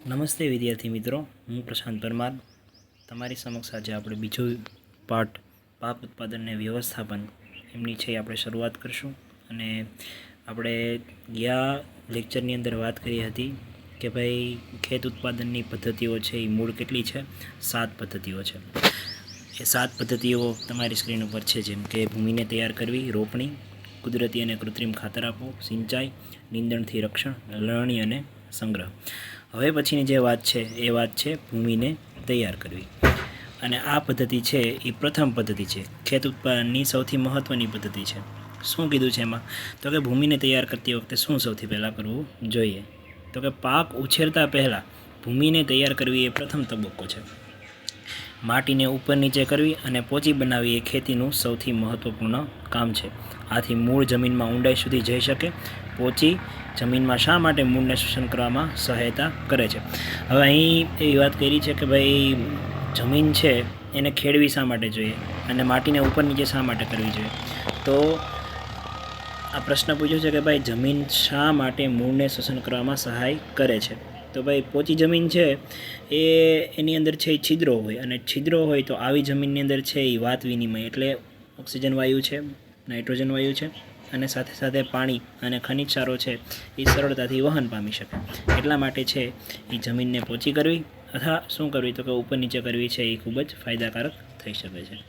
નમસ્તે વિદ્યાર્થી મિત્રો, હું પ્રશાંત પરમાર તમારી સમક્ષ આજે આપણે બીજો પાઠ પાક ઉત્પાદન અને વ્યવસ્થાપન એમની છે આપણે શરૂઆત કરશું. અને આપણે ગયા લેક્ચરની અંદર વાત કરી હતી કે ભાઈ ખેત ઉત્પાદનની પદ્ધતિઓ છે એ મૂળ કેટલી છે? 7 પદ્ધતિઓ છે. એ 7 પદ્ધતિઓ તમારી સ્ક્રીન ઉપર છે, જેમ કે ભૂમિને તૈયાર કરવી, રોપણી, કુદરતી અને કૃત્રિમ ખાતર આપવું, સિંચાઈ, નીંદણથી રક્ષણ, લણણી અને સંગ્રહ. હવે પછીની જે વાત છે એ વાત છે ભૂમિને તૈયાર કરવી. અને આ પદ્ધતિ છે એ પ્રથમ પદ્ધતિ છે, ખેત ઉત્પાદનની સૌથી મહત્ત્વની પદ્ધતિ છે. શું કીધું છે એમાં? તો કે ભૂમિને તૈયાર કરતી વખતે શું સૌથી પહેલાં કરવું જોઈએ? તો કે પાક ઉછેરતા પહેલાં ભૂમિને તૈયાર કરવી એ પ્રથમ તબક્કો છે. માટીને ઉપર નીચે કરવી અને પોચી બનાવવી એ ખેતીનું સૌથી મહત્ત્વપૂર્ણ કામ છે. આથી મૂળ જમીનમાં ઊંડાઈ સુધી જઈ શકે. પોચી જમીનમાં શા માટે મૂળને શોષણ કરવામાં સહાયતા કરે છે? હવે અહીં એવી વાત કરી છે કે ભાઈ જમીન છે એને ખેડવી શા માટે જોઈએ અને માટીને ઉપર નીચે શા માટે કરવી જોઈએ? તો આ પ્રશ્ન પૂછ્યો છે કે ભાઈ જમીન શા માટે મૂળને શોષણ કરવામાં સહાય કરે છે? તો ભાઈ પોચી જમીન છે એ એની અંદર છે એ છિદ્રો હોય, અને છિદ્રો હોય તો આવી જમીનની અંદર છે એ વાત વિનિમય એટલે ઓક્સિજન વાયુ છે, નાઇટ્રોજન વાયુ છે, અને સાથે સાથે પાણી અને ખનિજ ક્ષારો છે એ સરળતાથી વહન પામી શકે. એટલા માટે છે એ જમીનને પોચી કરવી અથવા શું કરવી તો કે ઉપર નીચે કરવી છે એ ખૂબ જ ફાયદાકારક થઈ શકે છે.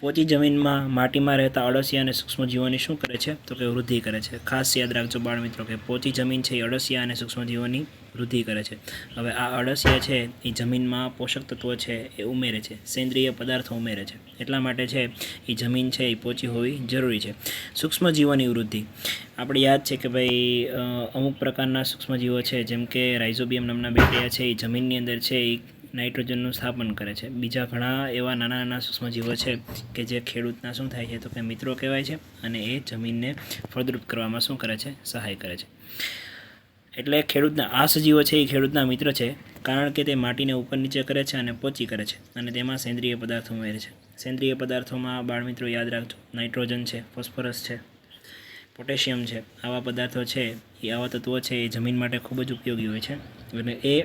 પોચી જમીનમાં માટીમાં રહેતા અળસિયા અને સૂક્ષ્મજીવોની શું કરે છે તો કે વૃદ્ધિ કરે છે. ખાસ યાદ રાખજો બાળ મિત્રો કે પોચી જમીન છે એ અળસિયા અને સૂક્ષ્મજીવોની વૃદ્ધિ કરે છે. હવે આ અળસિયા છે એ જમીનમાં પોષક તત્વો છે એ ઉમેરે છે, સેન્દ્રિય પદાર્થો ઉમેરે છે. એટલા માટે છે એ જમીન છે એ પોચી હોવી જરૂરી છે. સૂક્ષ્મજીવોની વૃદ્ધિ આપણે યાદ છે કે ભાઈ અમુક પ્રકારના સૂક્ષ્મજીવો છે, જેમ કે રાઇઝોબિયમ નામના બેક્ટેરિયા છે એ જમીનની અંદર છે એ નાઇટ્રોજનનું સ્થાપન કરે છે. બીજા ઘણા એવા નાના નાના સૂક્ષ્મજીવો છે કે જે ખેડૂતના શું થાય છે તો કે મિત્રો કહેવાય છે, અને એ જમીનને ફળદ્રુપ કરવામાં શું કરે છે? સહાય કરે છે. એટલે ખેડૂતના આ સજીવો છે એ ખેડૂતના મિત્ર છે, કારણ કે તે માટીને ઉપર નીચે કરે છે અને પોચી કરે છે, અને તેમાં સેન્દ્રિય પદાર્થો ઉમેરે છે. સેન્દ્રિય પદાર્થોમાં બાળ મિત્રો યાદ રાખજો નાઇટ્રોજન છે, ફોસ્ફરસ છે, પોટેશિયમ છે. આવા પદાર્થો છે એ આવા તત્વો છે એ જમીન માટે ખૂબ જ ઉપયોગી હોય છે, અને એ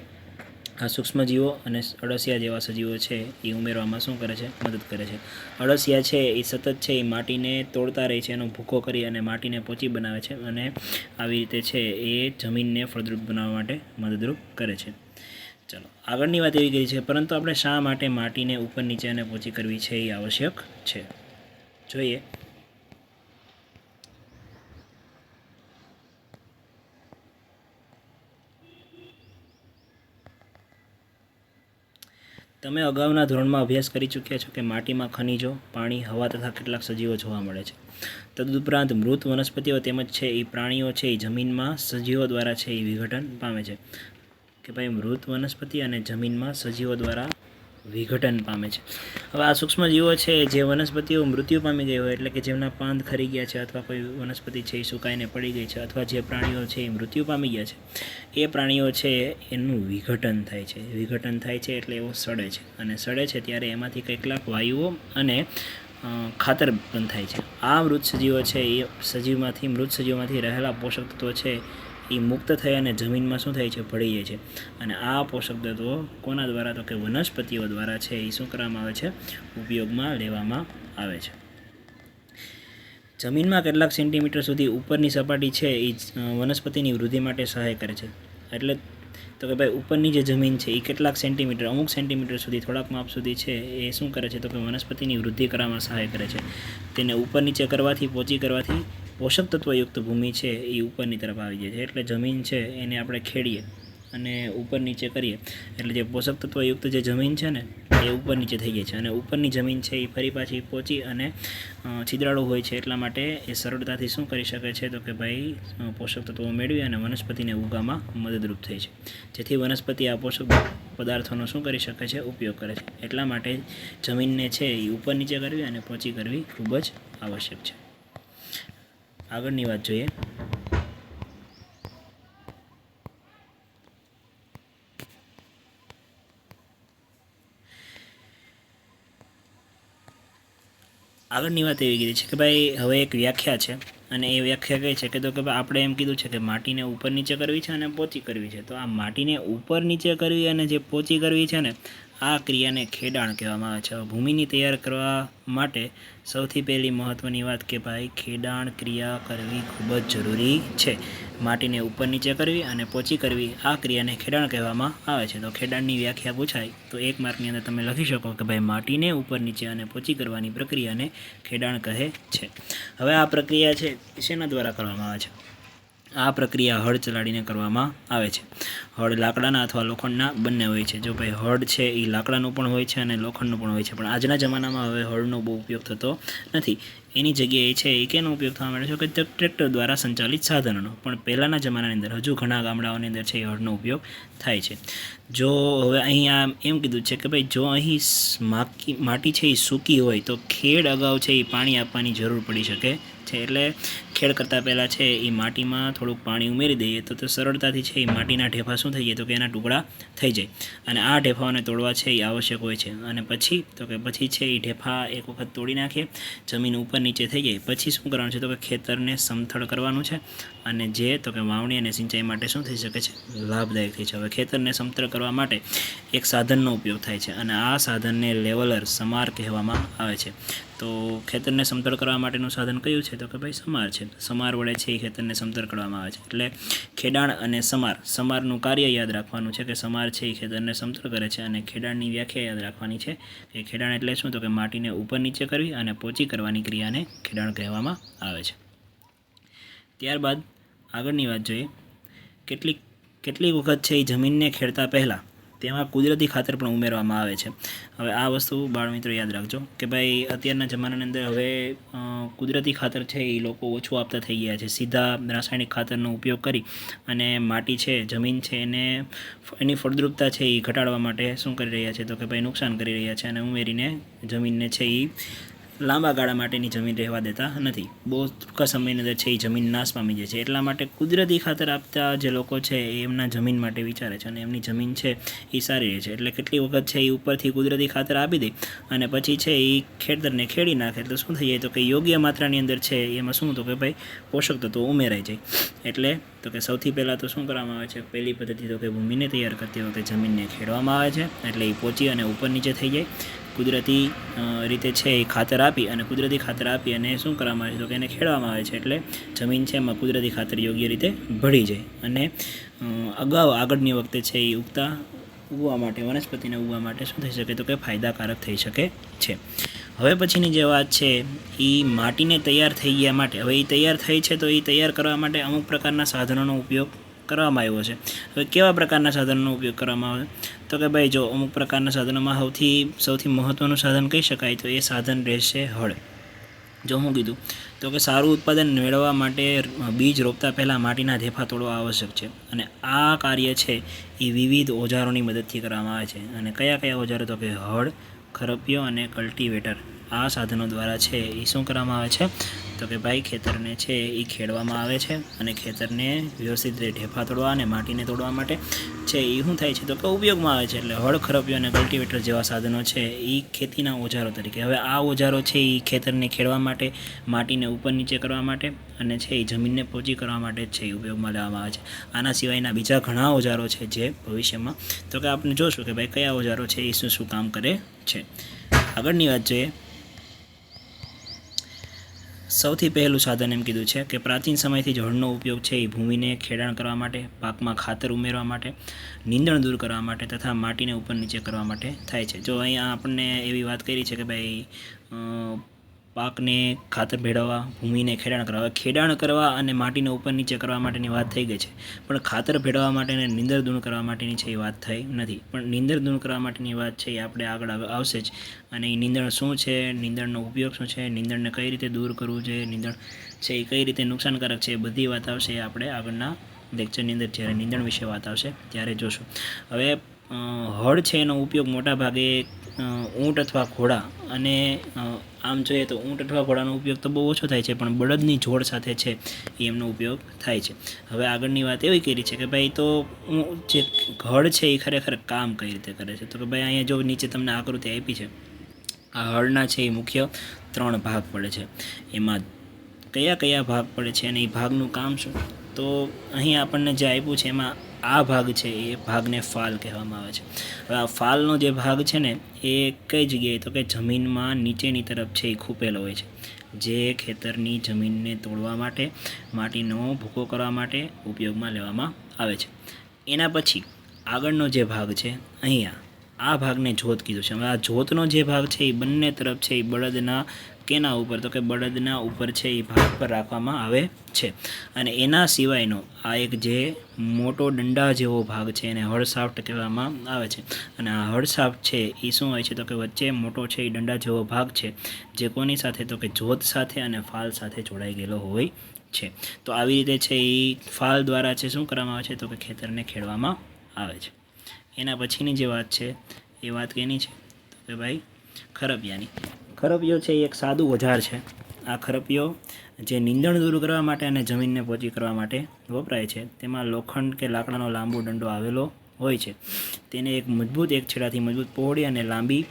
આ સૂક્ષ્મજીવો અને અળસિયા જેવા સજીવો છે એ ઉમેરવામાં શું કરે છે? મદદ કરે છે. અળસિયા છે એ સતત છે એ માટીને તોડતા રહે છે, એનો ભૂકો કરી અને માટીને પોચી બનાવે છે, અને આવી રીતે છે એ જમીનને ફળદ્રુપ બનાવવા માટે મદદરૂપ કરે છે. ચાલો આગળની વાત એવી કરી છે, પરંતુ આપણે શા માટે માટીને ઉપર નીચે અને પોચી કરવી છે એ આવશ્યક છે? જોઈએ. તમે અગાઉના ધોરણમાં અભ્યાસ કરી ચૂક્યા છો કે માટીમાં ખનિજો, પાણી, હવા તથા કેટલાક સજીવો જોવા મળે છે. તદુપરાંત મૃત વનસ્પતિઓ તેમજ છે એ પ્રાણીઓ છે એ જમીનમાં સજીવો દ્વારા છે એ વિઘટન પામે છે. કે ભાઈ મૃત વનસ્પતિ અને જમીનમાં સજીવો દ્વારા વિઘટન પામે છે. હવે આ સૂક્ષ્મજીવો છે જે વનસ્પતિઓ મૃત્યુ પામી ગઈ હોય, એટલે કે જેમના પાંદ ખરી ગયા છે, અથવા કોઈ વનસ્પતિ છે એ સુકાઈને પડી ગઈ છે, અથવા જે પ્રાણીઓ છે એ મૃત્યુ પામી ગયા છે, એ પ્રાણીઓ છે એનું વિઘટન થાય છે. વિઘટન થાય છે એટલે એવો સડે છે, અને સડે છે ત્યારે એમાંથી કેટલાક વાયુઓ અને ખાતર પણ થાય છે. આ મૃત સજીવો છે એ મૃત સજીવોમાંથી રહેલા પોષક તત્વો છે એ મુક્ત થઈ અને જમીનમાં શું થાય છે? ભળી જાય છે. અને આ પોષક તત્વો કોના દ્વારા? તો કે વનસ્પતિઓ દ્વારા છે એ શું કરવામાં આવે છે? ઉપયોગમાં લેવામાં આવે છે. જમીનમાં કેટલાક સેન્ટીમીટર સુધી ઉપરની સપાટી છે એ વનસ્પતિની વૃદ્ધિ માટે સહાય કરે છે. એટલે તો કે ભાઈ ઉપરની જે જમીન છે એ કેટલાક સેન્ટીમીટર, અમુક સેન્ટીમીટર સુધી, થોડાક માપ સુધી છે એ શું કરે છે? તો કે વનસ્પતિની વૃદ્ધિ કરવામાં સહાય કરે છે. તેને ઉપર નીચે કરવાથી, પોચી કરવાથી પોષક તત્વયુક્ત ભૂમિ છે એ ઉપરની તરફ આવી જાય છે. એટલે જમીન છે એને આપણે ખેડીએ અને ઉપર નીચે કરીએ એટલે જે પોષક તત્વયુક્ત જે જમીન છે ને એ ઉપર નીચે થઈ જાય છે, અને ઉપરની જમીન છે એ ફરી પાછી પોચી અને છિદ્રાળુ હોય છે. એટલા માટે એ સરળતાથી શું કરી શકે છે? તો કે ભાઈ પોષક તત્વો મેળવી અને વનસ્પતિને ઉગામાં મદદરૂપ થઈ છે, જેથી વનસ્પતિ આ પોષક પદાર્થોનો શું કરી શકે છે? ઉપયોગ કરે છે. એટલા માટે જમીનને છે એ ઉપર નીચે કરવી અને પોચી કરવી ખૂબ જ આવશ્યક છે. આગળની વાત જોઈએ. આગળની વાત એવી કરી છે કે ભાઈ હવે એક વ્યાખ્યા છે, અને એ વ્યાખ્યા કઈ છે કે તો કે ભાઈ આપણે એમ કીધું છે કે માટીને ઉપર નીચે કરવી છે અને પોચી કરવી છે. તો આ માટીને ઉપર નીચે કરવી અને જે પોચી કરવી છે ને આ ક્રિયાને ખેડાણ કહેવામાં આવે છે. ભૂમિની તૈયાર કરવા માટે સૌથી પહેલી મહત્ત્વની વાત કે ભાઈ ખેડાણ ક્રિયા કરવી ખૂબ જ જરૂરી છે. માટીને ઉપર નીચે કરવી અને પોચી કરવી આ ક્રિયાને ખેડાણ કહેવામાં આવે છે. તો ખેડાણની વ્યાખ્યા પૂછાય તો 1 માર્કની અંદર તમે લખી શકો કે ભાઈ માટીને ઉપર નીચે અને પોચી કરવાની પ્રક્રિયાને ખેડાણ કહે છે. હવે આ પ્રક્રિયા છે શેના દ્વારા કરવામાં આવે છે? આ પ્રક્રિયા હળ ચલાડીને કરવામાં આવે છે. હળ લાકડાના અથવા લોખંડના બંને હોય છે. જો ભાઈ હળ છે એ લાકડાનું પણ હોય છે અને લોખંડનું પણ હોય છે, પણ આજના જમાનામાં હવે હળનો બહુ ઉપયોગ થતો નથી. એની જગ્યાએ છે એ કેનો ઉપયોગ થવા માંડ્યો છે કે ટ્રેક્ટર દ્વારા સંચાલિત સાધનોનો. પણ પહેલાંના જમાનાની અંદર હજુ ઘણા ગામડાઓની અંદર છે એ હળનો ઉપયોગ થાય છે. જો હવે અહીંયા એમ કીધું છે કે ભાઈ જો અહીં માટી છે એ સૂકી હોય તો ખેડ અગાઉ છે એ પાણી આપવાની જરૂર પડી શકે છે. એટલે ખેડ કરતાં પહેલાં છે એ માટીમાં થોડુંક પાણી ઉમેરી દઈએ તો સરળતાથી છે એ માટીના ઢેફા શું થઈ જાય તો કે એના ટુકડા થઈ જાય અને આ ઢેફાઓને તોડવા છે એ આવશ્યક હોય છે. અને પછી છે એ ઢેફા એક વખત તોડી નાખીએ, જમીન ઉપર નીચે થઈ જાય પછી શું કરવાનું છે તો કે ખેતરને સમથળ કરવાનું છે અને જે તો કે વાવણી અને સિંચાઈ માટે શું થઈ શકે છે? લાભદાયક થઈ છે. હવે ખેતરને સમથળ કરવા માટે એક સાધનનો ઉપયોગ થાય છે અને આ સાધનને લેવલર સમાર કહેવામાં આવે છે. તો ખેતરને સમતળ કરવા માટેનું સાધન કયું છે તો કે ભાઈ સમાર છે. સમાર વડે છે એ ખેતરને સમતળ કરવામાં આવે છે. એટલે ખેડાણ અને સમારનું કાર્ય યાદ રાખવાનું છે કે સમાર છે એ ખેતરને સમતળ કરે છે અને ખેડાણની વ્યાખ્યા યાદ રાખવાની છે કે ખેડાણ એટલે શું તો કે માટીને ઉપર નીચે કરવી અને પોચી કરવાની ક્રિયાને ખેડાણ કહેવામાં આવે છે. ત્યારબાદ આગળની વાત જોઈએ. કેટલીક વખત છે એ જમીનને ખેડતા પહેલાં તેમાં કુદરતી ખાતર પણ ઉમેરવામાં આવે છે. હવે આ વસ્તુ બાળમિત્રો યાદ રાખજો કે ભાઈ અત્યારના જમાનાની અંદર હવે કુદરતી ખાતર છે એ લોકો ઓછું આપતા થઈ ગયા છે. સીધા રાસાયણિક ખાતરનો ઉપયોગ કરી અને માટી છે, જમીન છે એને એની ફળદ્રુપતા છે એ ઘટાડવા માટે શું કરી રહ્યા છે તો કે ભાઈ નુકસાન કરી રહ્યા છે અને ઉમેરીને જમીનને છે એ લાંબા ગાળા માટેની જમીન રહેવા દેતા નથી. બહુ ટૂંકા સમયની અંદર છે એ જમીન નાશ પામી જાય છે. એટલા માટે કુદરતી ખાતર આપતા જે લોકો છે એ એમના જમીન માટે વિચારે છે અને એમની જમીન છે એ સારી રહે છે. એટલે કેટલી વખત છે એ ઉપરથી કુદરતી ખાતર આપી દે અને પછી છે એ ખેતરને ખેડી નાખે એટલે શું થઈ જાય તો કે યોગ્ય માત્રાની અંદર છે એમાં શું તો કે ભાઈ પોષક તત્વો ઉમેરાઈ જાય. એટલે તો કે સૌથી પહેલાં તો શું કરવામાં આવે છે? પહેલી પદ્ધતિ તો કે ભૂમિને તૈયાર કરતી વખતે જમીનને ખેડવામાં આવે છે એટલે એ પોચી અને ઉપર નીચે થઈ જાય. કુદરતી રીતે છે એ ખાતર આપી અને શું કરવામાં આવે છે તો કે એને ખેડવામાં આવે છે એટલે જમીન છે એમાં કુદરતી ખાતર યોગ્ય રીતે ભળી જાય અને આગળની વખતે છે એ ઉગવા માટે વનસ્પતિને ઉગવા માટે શું થઈ શકે તો કે ફાયદાકારક થઈ શકે છે. હવે પછીની જે વાત છે એ માટીને તૈયાર થઈ ગયા માટે હવે એ તૈયાર થઈ છે તો એ તૈયાર કરવા માટે અમુક પ્રકારના સાધનોનો ઉપયોગ કરવામાં આવ્યો છે. હવે કેવા પ્રકારના સાધનોનો ઉપયોગ કરવામાં આવે તો કે ભાઈ જો અમુક પ્રકારના સાધનોમાં સૌથી મહત્ત્વનું સાધન કહી શકાય તો એ સાધન રહેશે હળ. જો હું કીધું તો કે સારું ઉત્પાદન મેળવવા માટે બીજ રોપતા પહેલાં માટીના ઢેફા તોડવા આવશ્યક છે અને આ કાર્ય છે એ વિવિધ ઓજારોની મદદથી કરવામાં આવે છે. અને કયા ઓજારો તો કે હળ, ખરપિયો અને કલ્ટિવેટર આ સાધનો દ્વારા છે એ શું કરવામાં આવે છે તો કે ભાઈ ખેતરને છે એ ખેડવામાં આવે છે અને ખેતરને વ્યવસ્થિત રીતે ઢેફા તોડવા અને માટીને તોડવા માટે છે એ શું થાય છે તો કે ઉપયોગમાં આવે છે. એટલે હળ, ખરપિયો અને કલ્ટિવેટર જેવા સાધનો છે એ ખેતીના ઓજારો તરીકે. હવે આ ઓજારો છે એ ખેતરને ખેડવા માટે, માટીને ઉપર નીચે કરવા માટે અને છે એ જમીનને પોચી કરવા માટે છે એ ઉપયોગમાં લેવામાં આવે છે. આના સિવાયના બીજા ઘણા ઓજારો છે જે ભવિષ્યમાં તો કે આપણે જોશું કે ભાઈ કયા ઓજારો છે એ શું કામ કરે છે. આગળની વાત જોઈએ. સૌથી પહેલું સાધન એમ કીધું છે કે પ્રાચીન સમયથી જ હળનો ઉપયોગ છે એ ભૂમિને ખેડાણ કરવા માટે, પાકમાં ખાતર ઉમેરવા માટે, નીંદણ દૂર કરવા માટે તથા માટીને ઉપર નીચે કરવા માટે થાય છે. જો અહીંયા આપણને એવી વાત કરી છે કે ભાઈ પાકને ખાતર ભેળવવા, ભૂમિને ખેડાણ કરવા અને માટીને ઉપર નીચે કરવા માટેની વાત થઈ ગઈ છે, પણ ખાતર ભેળવવા માટે અને નીંદર દૂર કરવા માટેની છે એ વાત થઈ નથી. પણ નીંદર દૂર કરવા માટેની વાત છે એ આપણે આગળ આવશે જ. અને એ નીંદણ શું છે, નીંદણનો ઉપયોગ શું છે, નીંદણને કઈ રીતે દૂર કરવું જોઈએ, નીંદણ છે એ કઈ રીતે નુકસાનકારક છે, એ બધી વાત આવશે એ આપણે આગળના લેક્ચરની અંદર જ્યારે નીંદણ વિશે વાત આવશે ત્યારે જોશું. હવે હળ છે એનો ઉપયોગ મોટા ભાગે ઊંટ અથવા ઘોડા અને આમ જોઈએ તો ઊંટ અથવા ઘોડાનો ઉપયોગ તો બહુ ઓછો થાય છે, પણ બળદની જોડ સાથે છે એ એમનો ઉપયોગ થાય છે. હવે આગળની વાત એવી કરી છે કે ભાઈ તો જે હળ છે એ ખરેખર કામ કઈ રીતે કરે છે તો કે ભાઈ અહીંયા જો નીચે તમને આકૃતિ આપી છે. આ હળના છે એ મુખ્ય 3 ભાગ પડે છે. એમાં કયા કયા ભાગ પડે છે અને એ ભાગનું કામ શું? તો અહીં આપણને જે આપ્યું છે એમાં આ ભાગ છે એ ભાગને ફાલ કહેવામાં આવે છે. હવે આ ફાલનો જે ભાગ છે ને એ કઈ જગ્યાએ, તો કે જમીનમાં નીચેની તરફ છે એ ખૂપેલો હોય છે, જે ખેતરની જમીનને તોડવા માટે, માટીનો ભૂકો કરવા માટે ઉપયોગમાં લેવામાં આવે છે. એના પછી આગળનો જે ભાગ છે અહીંયા આ ભાગને જોત કીધું છે. હવે આ જોતનો જે ભાગ છે એ બંને તરફ છે એ બળદના કેના ઉપર, તો કે બળદના ઉપર છે એ ભાગ પર રાખવામાં આવે છે. અને એના સિવાયનો આ એક જે મોટો દંડા જેવો ભાગ છે એને હળસાફ્ટ કહેવામાં આવે છે. અને આ હળસાફ્ટ છે એ શું હોય છે, તો કે વચ્ચે મોટો છે એ દંડા જેવો ભાગ છે, જે કોની સાથે, તો કે જોત સાથે અને ફાલ સાથે જોડાઈ ગયેલો હોય છે. તો આવી રીતે છે એ ફાલ દ્વારા છે શું કરવામાં આવે છે, તો કે ખેતરને ખેડવામાં આવે છે. એના પછીની જે વાત છે એ વાત કેની છે, તો કે ભાઈ ખરપિયાની. ખરપિયો છે એ એક સાદું ઓજાર છે. આ ખરપિયો જે નીંદણ દૂર કરવા માટે અને જમીનને પોચી કરવા માટે વપરાય છે. તેમાં લોખંડ કે લાકડાનો લાંબો દંડો આવેલો હોય છે. તેને એક છેડાથી મજબૂત પહોળી અને લાંબી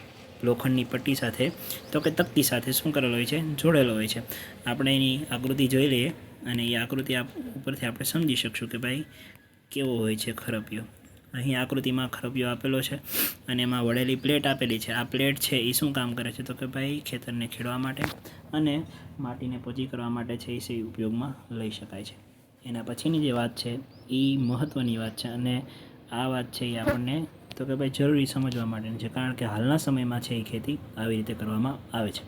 લોખંડની પટ્ટી સાથે, તો કે તકતી સાથે શું કરેલો હોય છે, જોડેલો હોય છે. આપણે એની આકૃતિ જોઈ લઈએ અને એ આકૃતિ ઉપરથી આપણે સમજી શકશું કે ભાઈ કેવો હોય છે ખરપિયો. અહીં આકૃતિમાં ખરપિયો આપેલો છે અને એમાં વળેલી પ્લેટ આપેલી છે. આ પ્લેટ છે એ શું કામ કરે છે, તો કે ભાઈ ખેતરને ખેડવા માટે અને માટીને પોચી કરવા માટે છે એ ઉપયોગમાં લઈ શકાય છે. એના પછીની જે વાત છે એ મહત્ત્વની વાત છે અને આ વાત છે એ આપણને, તો કે ભાઈ જરૂરી સમજવા માટેની છે, કારણ કે હાલના સમયમાં છે એ ખેતી આવી રીતે કરવામાં આવે છે.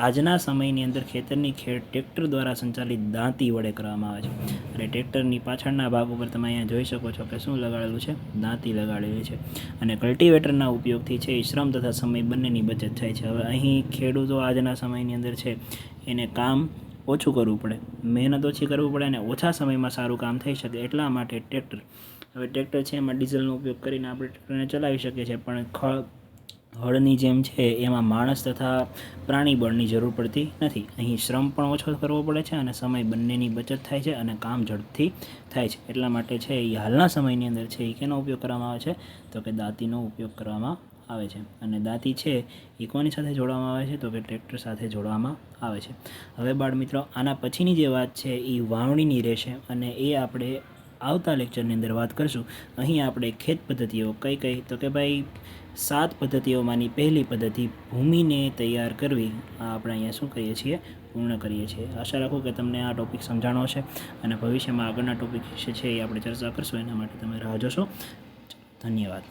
આજના સમયની અંદર ખેતરની ખેડ ટ્રેક્ટર દ્વારા સંચાલિત દાંતી વડે કરવામાં આવે છે. અને ટ્રેક્ટરની પાછળના ભાગ ઉપર તમે અહીંયા જોઈ શકો છો કે શું લગાડેલું છે, દાંતી લગાડેલી છે. અને કલ્ટિવેટરના ઉપયોગથી છે એ શ્રમ તથા સમય બંનેની બચત થાય છે. હવે અહીં ખેડૂતો આજના સમયની અંદર છે એને કામ ઓછું કરવું પડે, મહેનત ઓછી કરવું પડે અને ઓછા સમયમાં સારું કામ થઈ શકે, એટલા માટે ટ્રેક્ટર. હવે ટ્રેક્ટર છે એમાં ડીઝલનો ઉપયોગ કરીને આપણે ટ્રેક્ટરને ચલાવી શકીએ છીએ, પણ હળની જેમ છે એમાં માણસ તથા પ્રાણી બળની જરૂર પડતી નથી. અહીં શ્રમ પણ ઓછો કરવો પડે છે અને સમય બંનેની બચત થાય છે અને કામ ઝડપથી થાય છે. એટલા માટે છે એ હાલના સમયની અંદર છે એ કેનો ઉપયોગ કરવામાં આવે છે, તો કે દાંતીનો ઉપયોગ કરવામાં આવે છે. અને દાંતી છે એ કોની સાથે જોડવામાં આવે છે, તો કે ટ્રેક્ટર સાથે જોડવામાં આવે છે. હવે બાળ મિત્રો, આના પછીની જે વાત છે એ વાવણીની રહેશે અને એ આપણે આવતા લેક્ચરની અંદર વાત કરીશું. અહીં આપણે ખેત પદ્ધતિઓ કઈ કઈ, તો કે ભાઈ 7 પદ્ધતિઓમાંની પહેલી પદ્ધતિ ભૂમિને તૈયાર કરવી, આ આપણે અહીંયા શું કરીએ છીએ, પૂર્ણ કરીએ છીએ. આશા રાખું કે તમને આ ટૉપિક સમજાણો છે અને ભવિષ્યમાં આગળના ટૉપિક વિશે છે એ આપણે ચર્ચા કરશું. એના માટે તમે રાહ જોશો. ધન્યવાદ.